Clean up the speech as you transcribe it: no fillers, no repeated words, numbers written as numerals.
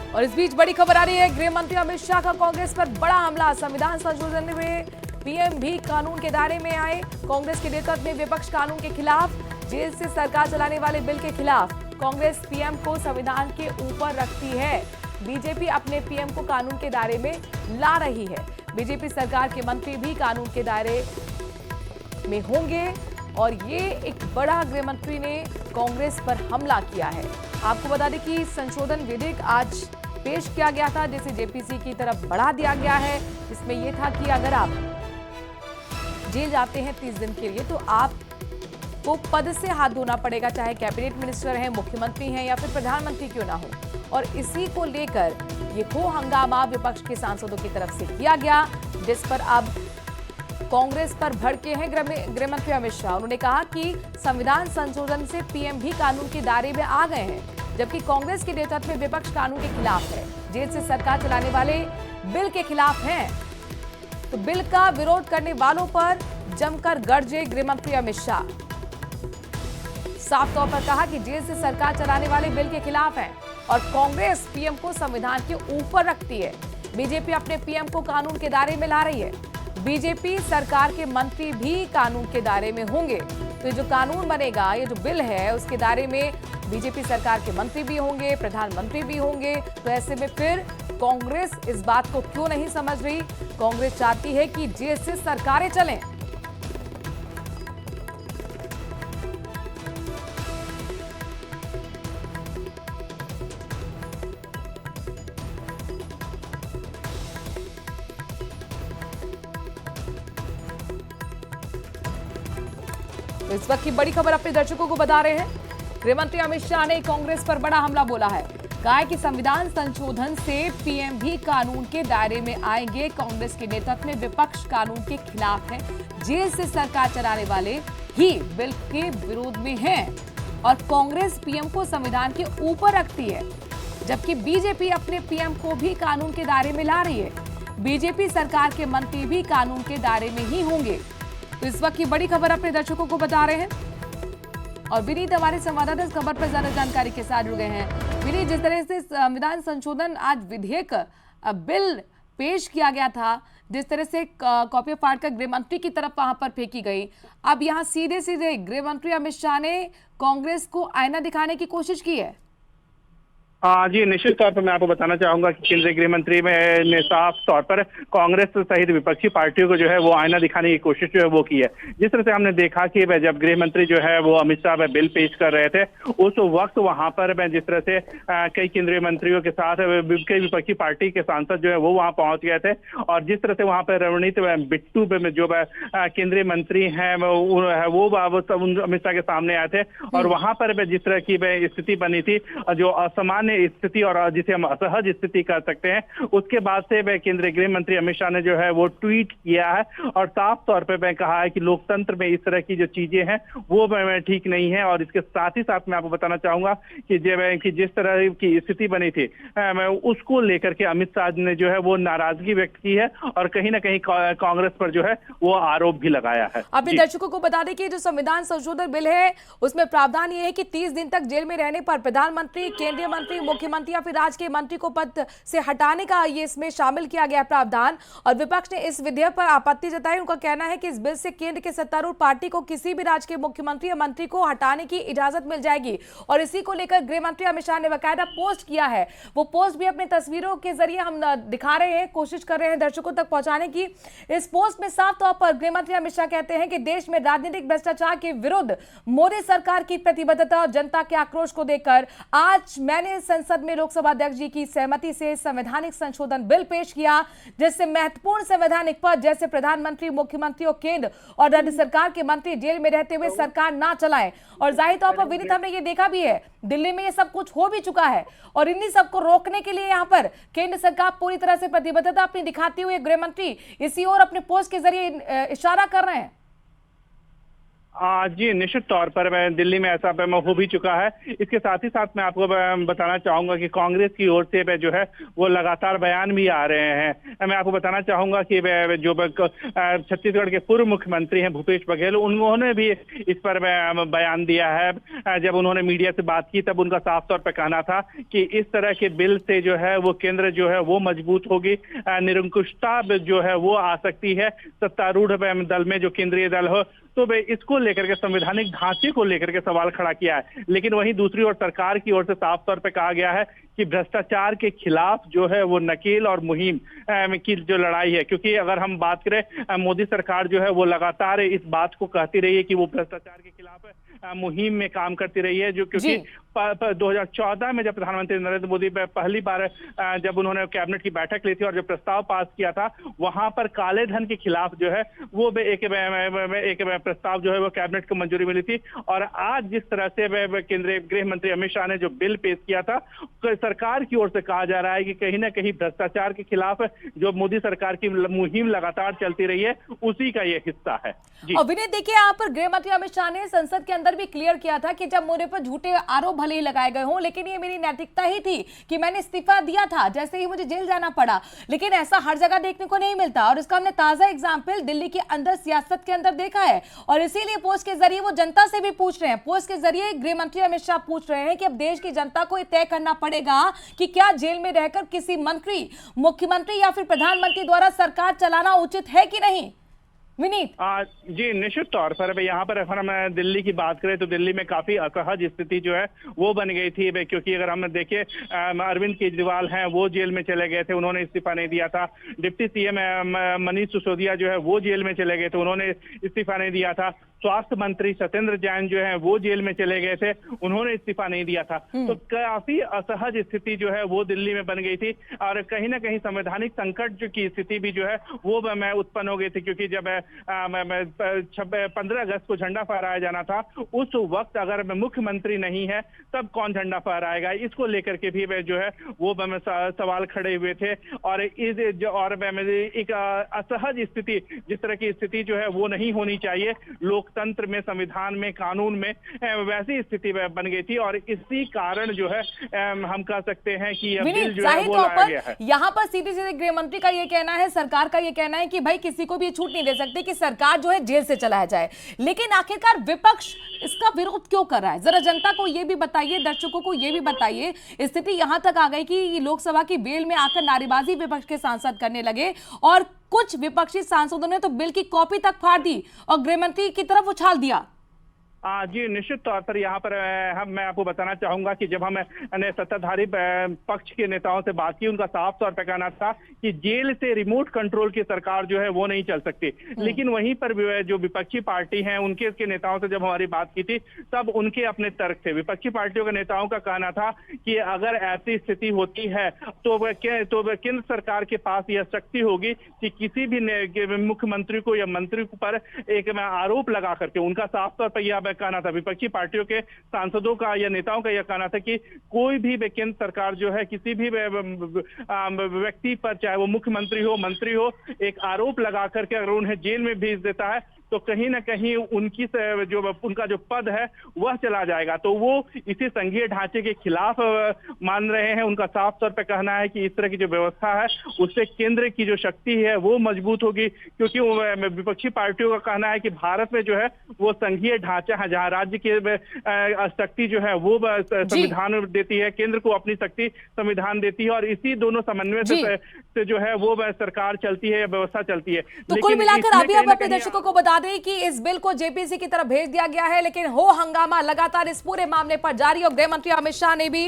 और इस बीच बड़ी खबर आ रही है, गृह मंत्री अमित शाह का कांग्रेस पर बड़ा हमला। संविधान संशोधन में पीएम भी कानून के दायरे में आए। कांग्रेस के नेतृत्व में विपक्ष कानून के खिलाफ, जेल से सरकार चलाने वाले बिल के खिलाफ। कांग्रेस पीएम को संविधान के ऊपर रखती है। बीजेपी अपने पीएम को कानून के दायरे में ला रही है। बीजेपी सरकार के मंत्री भी कानून के दायरे में होंगे और ये एक बड़ा गृह मंत्री ने कांग्रेस पर हमला किया है। आपको बता दें कि संशोधन विधेयक आज पेश किया गया था, जिसे जेपीसी की तरफ बढ़ा दिया गया है। इसमें यह था कि अगर आप जेल जाते हैं 30 दिन के लिए तो आपको पद से हाथ धोना पड़ेगा, चाहे कैबिनेट मिनिस्टर हैं, मुख्यमंत्री हैं या फिर प्रधानमंत्री क्यों ना हो। और इसी को लेकर ये हो हंगामा विपक्ष के सांसदों की तरफ से किया गया, जिस पर अब कांग्रेस पर भड़के हैं गृह मंत्री अमित शाह। उन्होंने कहा कि संविधान संशोधन से पीएम भी कानून के दायरे में आ गए हैं, जबकि कांग्रेस के नेतृत्व में विपक्ष कानून के खिलाफ है, जेल से सरकार चलाने वाले बिल के खिलाफ हैं। तो बिल का विरोध करने वालों पर जमकर गरजे गृह मंत्री अमित शाह। साफ तौर पर कहा कि जेल से सरकार चलाने वाले बिल के खिलाफ है और कांग्रेस पीएम को संविधान के ऊपर रखती है। बीजेपी अपने पीएम को कानून के दायरे में ला रही है। बीजेपी सरकार के मंत्री भी कानून के दायरे में होंगे। तो ये जो कानून बनेगा, ये जो बिल है, उसके दायरे में बीजेपी सरकार के मंत्री भी होंगे, प्रधानमंत्री भी होंगे। तो ऐसे में फिर कांग्रेस इस बात को क्यों नहीं समझ रही? कांग्रेस चाहती है कि जेल से सरकारें चलें। तो इस वक्त की बड़ी खबर अपने दर्शकों को बता रहे हैं, गृह मंत्री अमित शाह ने कांग्रेस पर बड़ा हमला बोला है। कहा है कि संविधान संशोधन से पीएम भी कानून के दायरे में आएंगे। कांग्रेस के नेतृत्व में विपक्ष कानून के खिलाफ है, जेल से सरकार चलाने वाले ही बिल के विरोध में हैं और कांग्रेस पीएम को संविधान के ऊपर रखती है, जबकि बीजेपी अपने पीएम को भी कानून के दायरे में ला रही है। बीजेपी सरकार के मंत्री भी कानून के दायरे में ही होंगे। तो इस वक्त की बड़ी खबर अपने दर्शकों को बता रहे हैं और विनीत हमारे संवाददाता इस खबर पर ज्यादा जानकारी के साथ जुड़ गए हैं। विनीत, जिस तरह से संविधान संशोधन आज विधेयक बिल पेश किया गया था, जिस तरह से कॉपी फाड़ कर गृह मंत्री की तरफ वहां पर फेंकी गई, अब यहाँ सीधे सीधे गृह मंत्री अमित शाह ने कांग्रेस को आईना दिखाने की कोशिश की है। जी, निश्चित तौर पर मैं आपको बताना चाहूंगा कि केंद्रीय गृह मंत्री ने साफ तौर पर कांग्रेस सहित विपक्षी पार्टियों को जो है वो आईना दिखाने की कोशिश जो है वो की है। जिस तरह से हमने देखा कि जब गृह मंत्री जो है वो अमित शाह बिल पेश कर रहे थे, उस वक्त वहां पर जिस तरह से कई केंद्रीय मंत्रियों के साथ कई विपक्षी पार्टी के सांसद जो है वो वहां पहुंच गए थे और जिस तरह से वहां पर रणनीत बिट्टू जो केंद्रीय मंत्री हैं वो अमित शाह के सामने आए थे और वहां पर जिस तरह की स्थिति बनी थी, जो असामान्य स्थिति और जिसे हम असहज स्थिति कर सकते हैं, उसके बाद से केंद्रीय गृह मंत्री अमित शाह ने जो है वो ट्वीट किया है और साफ तौर पे मैं कहा है कि लोकतंत्र में इस तरह की जो चीजें हैं वो ठीक नहीं है। और इसके साथ ही साथ मैं आपको बताना चाहूंगा कि जिस तरह की स्थिति बनी थी, उसको लेकर के अमित शाह ने जो है वो नाराजगी व्यक्त की है और कहीं ना कहीं कांग्रेस पर जो है वो आरोप भी लगाया है। अपने दर्शकों को बता दें कि जो संविधान संशोधन बिल है उसमें प्रावधान ये है कि 30 दिन तक जेल में रहने पर प्रधानमंत्री, केंद्रीय मंत्री, मुख्यमंत्री या फिर राज्य के मंत्री को पद से हटाने का ये इसमें शामिल किया गया प्रावधान। और विपक्ष ने इस विधेयक पर आपत्ति जताई। उनका कहना है कि इस बिल से केंद्र के सत्तारूढ़ पार्टी को किसी भी राज्य के मुख्यमंत्री या मंत्री को हटाने की इजाजत मिल जाएगी। और इसी को लेकर गृह मंत्री अमित शाह ने बाकायदा पोस्ट किया है। वो पोस्ट भी अपनी तस्वीरों के जरिए हम दिखा रहे हैं, कोशिश कर रहे हैं दर्शकों तक पहुंचाने की। इस पोस्ट में साफ तौर पर गृह मंत्री अमित शाह कहते हैं कि देश में राजनीतिक भ्रष्टाचार के विरुद्ध मोदी सरकार की प्रतिबद्धता और जनता के आक्रोश को देखकर आज मैंने संसद में लोकसभा अध्यक्ष जी की सहमति से संवैधानिक संशोधन बिल पेश किया, जिससे महत्वपूर्ण संवैधानिक पद जैसे प्रधानमंत्री, मुख्यमंत्री और केंद्र और राज्य सरकार के मंत्री जेल में रहते हुए सरकार ना चलाएं। और जाहिर तौर पर विनीत, हमने ये देखा भी है, दिल्ली में ये सब कुछ हो भी चुका है और इन्हीं सबको रोकने के लिए यहाँ पर केंद्र सरकार पूरी तरह से प्रतिबद्धता अपनी दिखाते हुए गृह मंत्री इसी ओर अपने पोस्ट के जरिए इशारा कर रहे हैं। जी निश्चित तौर पर मैं दिल्ली में ऐसा हो भी चुका है। इसके साथ ही साथ मैं आपको बताना चाहूंगा कि कांग्रेस की ओर से जो है वो लगातार बयान भी आ रहे हैं। मैं आपको बताना चाहूंगा कि जो छत्तीसगढ़ के पूर्व मुख्यमंत्री हैं भूपेश बघेल, उन्होंने भी इस पर बयान दिया है। जब उन्होंने मीडिया से बात की तब उनका साफ तौर पर कहना था कि इस तरह के बिल से जो है वो केंद्र जो है वो मजबूत होगी, निरंकुशता जो है वो आ सकती है सत्तारूढ़ दल में, जो केंद्रीय दल हो। तो वे इसको लेकर के संवैधानिक ढांचे को लेकर के सवाल खड़ा किया है। लेकिन वहीं दूसरी ओर सरकार की ओर से साफ तौर पे कहा गया है कि भ्रष्टाचार के खिलाफ जो है वो नकेल और मुहिम की जो लड़ाई है, क्योंकि अगर हम बात करें मोदी सरकार जो है वो लगातार इस बात को कहती रही है कि वो भ्रष्टाचार के खिलाफ मुहिम में काम करती रही है, जो क्योंकि 2014 में जब प्रधानमंत्री नरेंद्र मोदी पहली बार जब उन्होंने कैबिनेट की बैठक ली थी और जो प्रस्ताव पास किया था, वहां पर काले धन के खिलाफ जो है वो एक प्रस्ताव जो है वो कैबिनेट को मंजूरी मिली थी। और आज जिस तरह से केंद्रीय गृह मंत्री अमित शाह ने जो बिल पेश किया था, सरकार की ओर से कहा जा रहा है कि कहीं ना कहीं भ्रष्टाचार के खिलाफ जो मोदी सरकार की मुहिम लगातार चलती रही है, उसी का ये हिस्सा है। जी। और विनीत, देखिए यहाँ पर गृह मंत्री अमित शाह ने संसद के अंदर भी क्लियर किया था कि जब मेरे पर झूठे आरोप भले ही लगाए गए हों, लेकिन ये मेरी नैतिकता ही थी कि मैंने इस्तीफा दिया था, जैसे ही मुझे जेल जाना पड़ा। लेकिन ऐसा हर जगह देखने को नहीं मिलता और इसका हमने ताजा एग्जाम्पल दिल्ली के अंदर सियासत के अंदर देखा है। और इसीलिए पोस्ट के जरिए वो जनता से भी पूछ रहे हैं, पोस्ट के जरिए गृह मंत्री अमित शाह पूछ रहे हैं कि अब देश की जनता को तय करना पड़ेगा कि क्या जेल में रहकर किसी मंत्री, मुख्यमंत्री या फिर प्रधानमंत्री द्वारा सरकार चलाना उचित है कि नहीं। विनीत। जी निश्चित तौर पर यहाँ पर अगर हम दिल्ली की बात करें तो दिल्ली में काफी असहज स्थिति जो है वो बन गई थी, क्योंकि अगर हम देखें अरविंद केजरीवाल हैं वो जेल में चले गए थे, उन्होंने इस्तीफा नहीं दिया था। डिप्टी सीएम मनीष सिसोदिया जो है वो जेल में चले गए थे, उन्होंने इस्तीफा नहीं दिया था। स्वास्थ्य मंत्री सत्येंद्र जैन जो है वो जेल में चले गए थे, उन्होंने इस्तीफा नहीं दिया था। तो काफी असहज स्थिति जो है वो दिल्ली में बन गई थी और कहीं ना कहीं संवैधानिक संकट की स्थिति भी जो है वो उत्पन्न हो गई थी, क्योंकि जब 15 अगस्त को झंडा फहराया जाना था, उस वक्त अगर मुख्यमंत्री नहीं है तब कौन झंडा फहराएगा, इसको लेकर के भी जो है वो सवाल खड़े हुए थे। और एक असहज स्थिति, जिस तरह की स्थिति जो है वो नहीं होनी चाहिए लोकतंत्र में, संविधान में, कानून में, वैसी स्थिति बन गई थी। और इसी कारण जो है हम कह सकते हैं कि यह बिल जो है वो लाया गया है। यहाँ पर सीधे सीधे गृह मंत्री का ये कहना है, सरकार का ये कहना है कि भाई किसी को भी छूट नहीं दे सकते कि सरकार जो है जेल से चलाया जाए। लेकिन आखिरकार विपक्ष इसका विरोध क्यों कर रहा है, जरा जनता को ये भी बताइए, दर्शकों को ये भी बताइए। स्थिति यहां तक आ गई कि लोकसभा की बेल में आकर नारेबाजी विपक्ष के सांसद करने लगे और कुछ विपक्षी सांसदों ने तो बिल की कॉपी तक फाड़ दी और गृह मंत्री की तरफ उछाल दिया। जी निश्चित तौर पर यहाँ पर मैं आपको बताना चाहूंगा कि जब हमने सत्ताधारी पक्ष के नेताओं से बात की, उनका साफ तौर पर कहना था कि जेल से रिमोट कंट्रोल की सरकार जो है वो नहीं चल सकती। लेकिन वहीं पर जो विपक्षी पार्टी हैं उनके नेताओं से जब हमारी बात की थी तब उनके अपने तर्क थे। विपक्षी पार्टियों के नेताओं का कहना था कि अगर ऐसी स्थिति होती है तो केंद्र सरकार के पास यह शक्ति होगी कि किसी भी मुख्यमंत्री को या मंत्री पर एक आरोप लगा करके, उनका साफ तौर पर यह कहना था, विपक्षी पार्टियों के सांसदों का या नेताओं का यह कहना था कि कोई भी केंद्र सरकार जो है किसी भी व्यक्ति पर, चाहे वो मुख्यमंत्री हो, मंत्री हो, एक आरोप लगा करके अगर उन्हें जेल में भेज देता है तो कहीं ना कहीं उनका जो पद है वह चला जाएगा। तो वो इसी संघीय ढांचे के खिलाफ मान रहे हैं। उनका साफ तौर पर कहना है कि इस तरह की जो व्यवस्था है उससे केंद्र की जो शक्ति है वो मजबूत होगी, क्योंकि विपक्षी पार्टियों का कहना है कि भारत में जो है वो संघीय ढांचा है जहां राज्य की शक्ति जो है वो संविधान देती है, केंद्र को अपनी शक्ति संविधान देती है और इसी दोनों समन्वय से जो है वो सरकार चलती है, व्यवस्था चलती है। तो कुल मिलाकर अभी हम अपने दर्शकों को बता दें कि इस बिल को जेपीसी की तरफ भेज दिया गया है, लेकिन हो हंगामा लगातार इस पूरे मामले पर जारी और गृह मंत्री अमित शाह ने भी